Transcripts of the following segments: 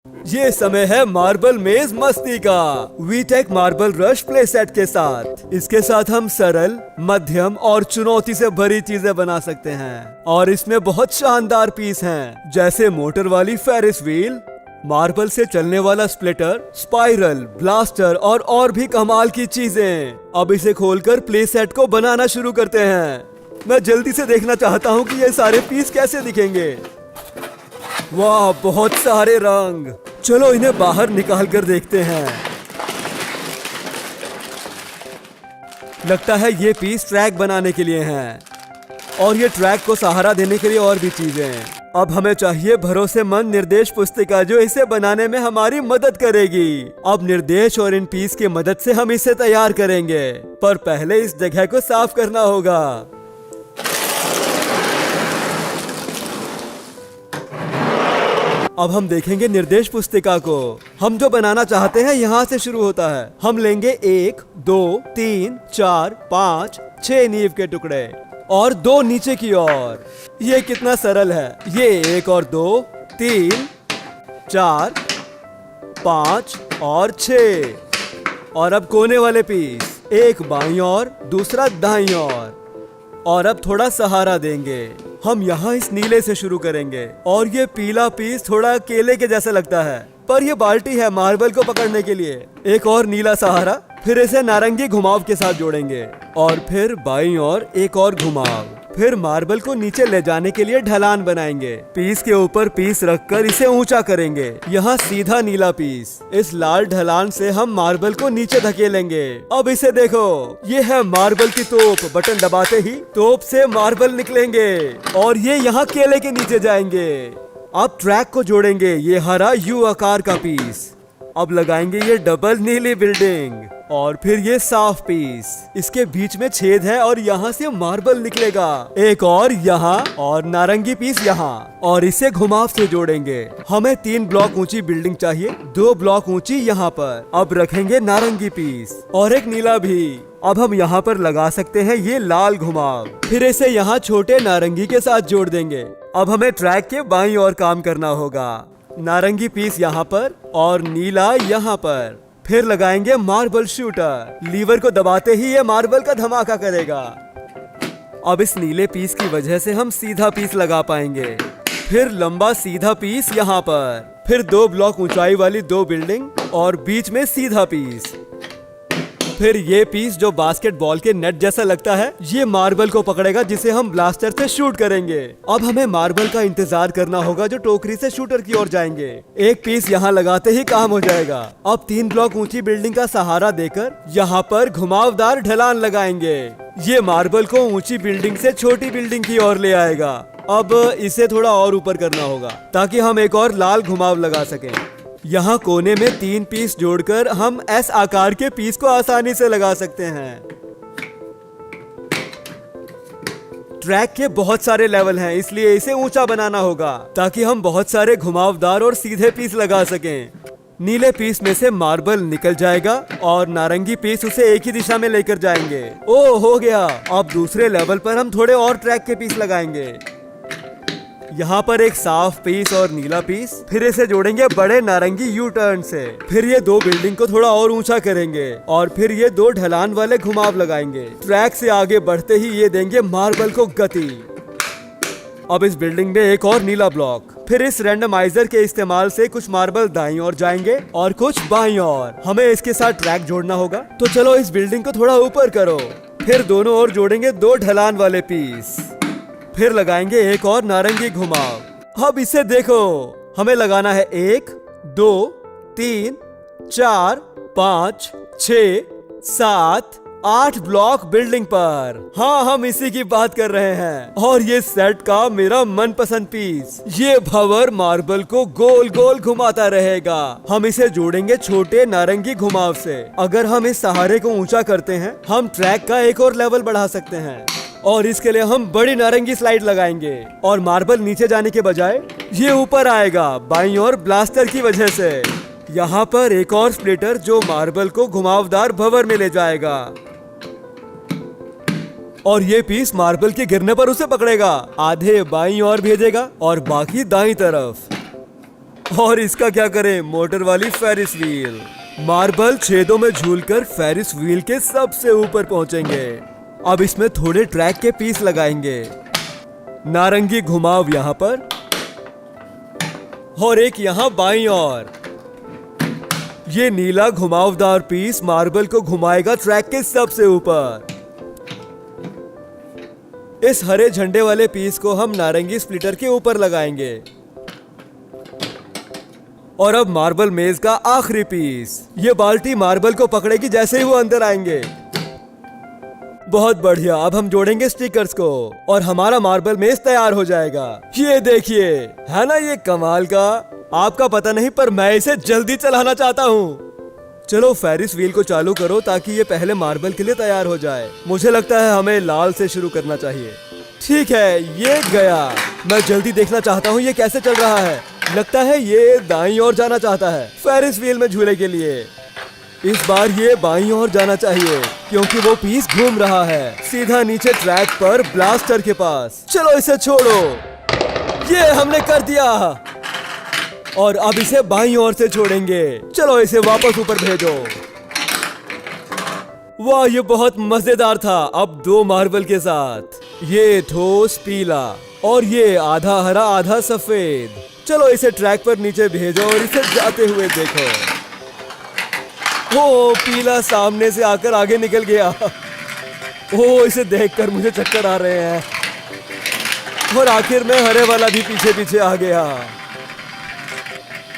ये समय है मार्बल मेज मस्ती का Vtech marble rush play set के साथ। इसके साथ हम सरल, मध्यम और चुनौती से भरी चीजें बना सकते हैं और इसमें बहुत शानदार पीस हैं, जैसे मोटर वाली फेरिस व्हील, मार्बल से चलने वाला स्प्लिटर, स्पाइरल, ब्लास्टर और भी कमाल की चीजें। अब इसे खोलकर प्ले सेट को बनाना शुरू करते हैं। मैं जल्दी से देखना चाहता हूँ कि ये सारे पीस कैसे दिखेंगे। वाह, बहुत सारे रंग। चलो इन्हें बाहर निकाल कर देखते हैं। लगता है ये पीस ट्रैक बनाने के लिए हैं और ये ट्रैक को सहारा देने के लिए और भी चीजें। अब हमें चाहिए भरोसेमंद निर्देश पुस्तिका जो इसे बनाने में हमारी मदद करेगी। अब निर्देश और इन पीस की मदद से हम इसे तैयार करेंगे, पर पहले इस जगह को साफ करना होगा। अब हम देखेंगे निर्देश पुस्तिका को। हम जो बनाना चाहते हैं यहाँ से शुरू होता है। हम लेंगे 1, 2, 3, 4, 5, 6 नींव के टुकड़े और 2 नीचे की ओर। ये कितना सरल है। ये 1 और 2, 3, 4, 5 और 6। और अब कोने वाले पीस, एक बाईं ओर, दूसरा दाईं ओर। और अब थोड़ा सहारा देंगे। हम यहाँ इस नीले से शुरू करेंगे और ये पीला पीस थोड़ा केले के जैसा लगता है, पर ये बाल्टी है मार्बल को पकड़ने के लिए। एक और नीला सहारा, फिर इसे नारंगी घुमाव के साथ जोड़ेंगे और फिर बाईं ओर एक और घुमाव। फिर मार्बल को नीचे ले जाने के लिए ढलान बनाएंगे। पीस के ऊपर पीस रखकर इसे ऊंचा करेंगे। यहाँ सीधा नीला पीस। इस लाल ढलान से हम मार्बल को नीचे धकेलेंगे। अब इसे देखो, ये है मार्बल की तोप। बटन दबाते ही तोप से मार्बल निकलेंगे और ये यहाँ केले के नीचे जाएंगे। अब ट्रैक को जोड़ेंगे। ये हरा यू आकार का पीस। अब लगाएंगे ये डबल नीली बिल्डिंग और फिर ये साफ पीस। इसके बीच में छेद है और यहाँ से मार्बल निकलेगा। एक और यहाँ और नारंगी पीस यहाँ, और इसे घुमाव से जोड़ेंगे। हमें 3 ब्लॉक ऊंची बिल्डिंग चाहिए, 2 ब्लॉक ऊंची यहाँ पर। अब रखेंगे नारंगी पीस और एक नीला भी। अब हम यहाँ पर लगा सकते हैं ये लाल घुमाव। फिर इसे यहाँ छोटे नारंगी के साथ जोड़ देंगे। अब हमें ट्रैक के बाईं ओर काम करना होगा। नारंगी पीस यहाँ पर और नीला यहाँ पर। फिर लगाएंगे मार्बल शूटर। लीवर को दबाते ही ये मार्बल का धमाका करेगा। अब इस नीले पीस की वजह से हम सीधा पीस लगा पाएंगे। फिर लंबा सीधा पीस यहाँ पर। फिर 2 ब्लॉक ऊंचाई वाली 2 बिल्डिंग और बीच में सीधा पीस। फिर ये पीस जो बास्केटबॉल के नेट जैसा लगता है, ये मार्बल को पकड़ेगा जिसे हम ब्लास्टर से शूट करेंगे। अब हमें मार्बल का इंतजार करना होगा जो टोकरी से शूटर की ओर जाएंगे। एक पीस यहाँ लगाते ही काम हो जाएगा। अब 3 ब्लॉक ऊंची बिल्डिंग का सहारा देकर यहाँ पर घुमावदार ढलान लगाएंगे। ये मार्बल को ऊंची बिल्डिंग से छोटी बिल्डिंग की ओर ले आएगा। अब इसे थोड़ा और ऊपर करना होगा ताकि हम एक और लाल घुमाव लगा सकें। यहाँ कोने में 3 पीस जोड़कर हम एस आकार के पीस को आसानी से लगा सकते हैं। ट्रैक के बहुत सारे लेवल हैं, इसलिए इसे ऊंचा बनाना होगा ताकि हम बहुत सारे घुमावदार और सीधे पीस लगा सकें। नीले पीस में से मार्बल निकल जाएगा और नारंगी पीस उसे एक ही दिशा में लेकर जाएंगे। ओ, हो गया। अब दूसरे लेवल पर हम थोड़े और ट्रैक के पीस लगाएंगे। यहाँ पर एक साफ पीस और नीला पीस। फिर इसे जोड़ेंगे बड़े नारंगी यू टर्न से। फिर ये 2 बिल्डिंग को थोड़ा और ऊंचा करेंगे और फिर ये 2 ढलान वाले घुमाव लगाएंगे। ट्रैक से आगे बढ़ते ही ये देंगे मार्बल को गति। अब इस बिल्डिंग में एक और नीला ब्लॉक। फिर इस रैंडमाइजर के इस्तेमाल से कुछ मार्बल दाईं ओर जाएंगे और कुछ बाईं ओर। हमें इसके साथ ट्रैक जोड़ना होगा, तो चलो इस बिल्डिंग को थोड़ा ऊपर करो। फिर दोनों ओर जोड़ेंगे 2 ढलान वाले पीस। फिर लगाएंगे एक और नारंगी घुमाव। अब इसे देखो, हमें लगाना है 1, 2, 3, 4, 5, 6, 7, 8 ब्लॉक बिल्डिंग पर। हाँ, हम इसी की बात कर रहे हैं। और ये सेट का मेरा मनपसंद पीस, ये भंवर मार्बल को गोल गोल घुमाता रहेगा। हम इसे जोड़ेंगे छोटे नारंगी घुमाव से। अगर हम इस सहारे को ऊंचा करते हैं, हम ट्रैक का एक और लेवल बढ़ा सकते हैं और इसके लिए हम बड़ी नारंगी स्लाइड लगाएंगे और मार्बल नीचे जाने के बजाय ये ऊपर आएगा बाईं ओर ब्लास्टर की वजह से। यहाँ पर एक और स्प्लिटर जो मार्बल को घुमावदार भंवर में ले जाएगा और ये पीस मार्बल के गिरने पर उसे पकड़ेगा। आधे बाईं ओर भेजेगा और बाकी दाईं तरफ। और इसका क्या करें, मोटर वाली फेरिस व्हील। मार्बल छेदों में झूलकर फेरिस व्हील के सबसे ऊपर पहुंचेंगे। अब इसमें थोड़े ट्रैक के पीस लगाएंगे। नारंगी घुमाव यहाँ पर और एक यहाँ बाईं ओर। ये नीला घुमावदार पीस मार्बल को घुमाएगा ट्रैक के सबसे ऊपर। इस हरे झंडे वाले पीस को हम नारंगी स्प्लिटर के ऊपर लगाएंगे। और अब मार्बल मेज का आखिरी पीस। ये बाल्टी मार्बल को पकड़ेगी जैसे ही वो अंदर आएंगे। बहुत बढ़िया। अब हम जोड़ेंगे स्टिकर्स को और हमारा मार्बल मेज तैयार हो जाएगा। ये देखिए, है ना ये कमाल का। आपका पता नहीं पर मैं इसे जल्दी चलाना चाहता हूँ। चलो फेरिस व्हील को चालू करो ताकि ये पहले मार्बल के लिए तैयार हो जाए। मुझे लगता है हमें लाल से शुरू करना चाहिए। ठीक है, ये गया। मैं जल्दी देखना चाहता हूँ ये कैसे चल रहा है। लगता है ये दाईं ओर जाना चाहता है फेरिस व्हील में झूले के लिए। इस बार ये बाईं ओर जाना चाहिए क्योंकि वो पीस घूम रहा है सीधा नीचे ट्रैक पर ब्लास्टर के पास। चलो इसे छोड़ो। ये हमने कर दिया। और अब इसे बाईं ओर से छोड़ेंगे। चलो इसे वापस ऊपर भेजो। वाह, ये बहुत मजेदार था। अब दो मार्बल के साथ ये ठोस पीला और ये आधा हरा आधा सफेद। चलो इसे ट्रैक पर नीचे भेजो और इसे जाते हुए देखो। ओ, पीला सामने से आकर आगे निकल गया। ओ, इसे देखकर मुझे चक्कर आ रहे हैं। और आखिर में हरे वाला भी पीछे पीछे आ गया।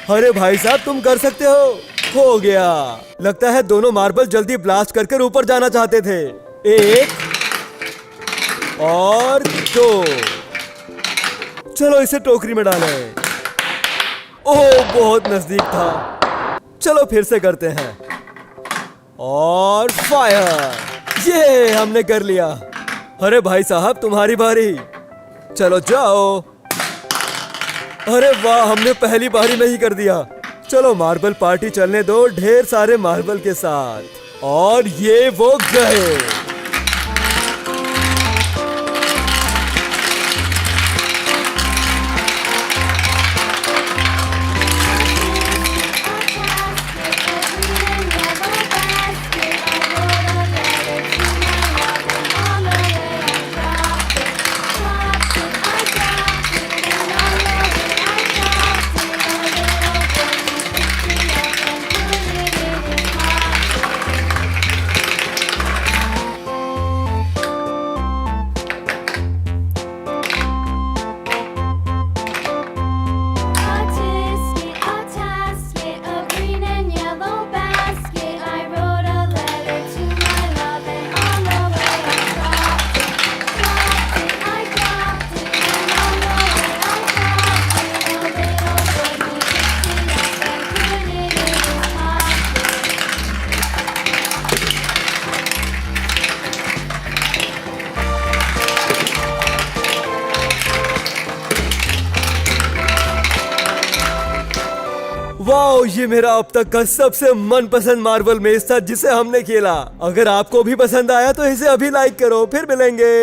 अरे भाई साहब, तुम कर सकते हो गया। लगता है दोनों मार्बल जल्दी ब्लास्ट कर ऊपर जाना चाहते थे। 1 और 2। चलो इसे टोकरी में डालें। ओह, बहुत नजदीक था। चलो फिर से करते हैं। और फायर। ये हमने कर लिया। अरे भाई साहब, तुम्हारी बारी। चलो जाओ। अरे वाह, हमने पहली बारी में ही कर दिया। चलो मार्बल पार्टी चलने दो ढेर सारे मार्बल के साथ। और ये वो गए। वाओ, ये मेरा अब तक का सबसे मनपसंद मार्बल मेज था जिसे हमने खेला। अगर आपको भी पसंद आया तो इसे अभी लाइक करो। फिर मिलेंगे।